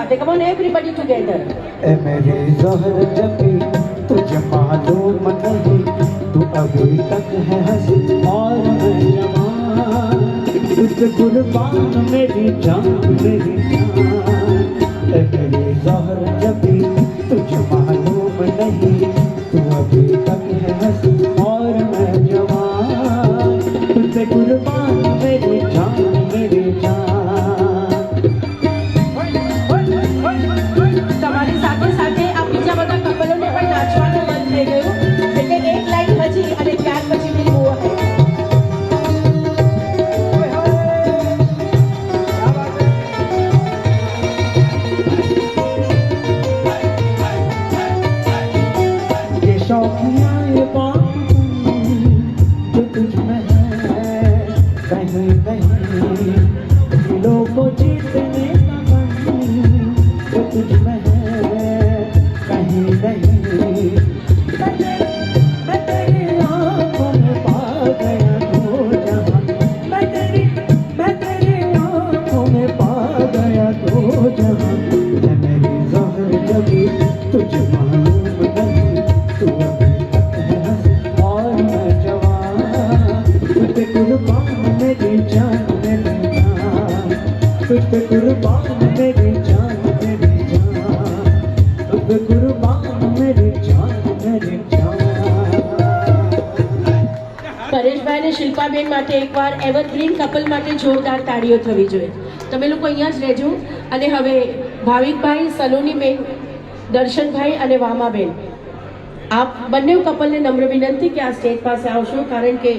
સાથે. Come on everybody together. ए मेरे ज़हर जबी तुझे मालूम नहीं, तू अभी तक है हंसी और मैं जवान, तुझे कुर्बान मेरी जान मेरी जान. ए मेरे ज़हर जबी तुझे मालूम नहीं, तू अभी तक है हंसी और मैं जवान, तुझे कुर्बान मेरी जान मेरी जान. તમારી સાથે સાથે આ બીજા બધા કપલોને પણ નાચવાનું મન થઈ ગયું, એટલે એક લાઈન હજી અને ત્યાર પછી બી મૂવ હે. ये शौकिया ये बात जो तुझ में है कहीं नहीं, दिलों को जीतने का गम जो तुझ में है कहीं नहीं. मैं तेरी आँखों में पा गया तो जहाँ, मैं तेरी आँखों में पा गया तो जहाँ. है मेरी ज़हर जबी तुझे मालूम नहीं, तू अभी तक है हंसी और मैं जवान, तुझ पे कुर्बान मेरी जान मेरी जान, तुझ पे कुर्बान मेरी जान मेरी जान, तुझ पे कुर्बान मेरी जान मेरी जान. પરેશભાઈ અને શિલ્પાબેન માટે એકવાર એવરગ્રીન કપલ માટે જોરદાર તાળીઓ થવી જોઈએ. તમે લોકો અહીંયા જ રહેજો. અને હવે ભાવિકભાઈ, સલોનીબેન, દર્શનભાઈ અને વામાબેન, આપ બંને કપલને નમ્ર વિનંતી કે આ સ્ટેજ પાસે આવશો, કારણ કે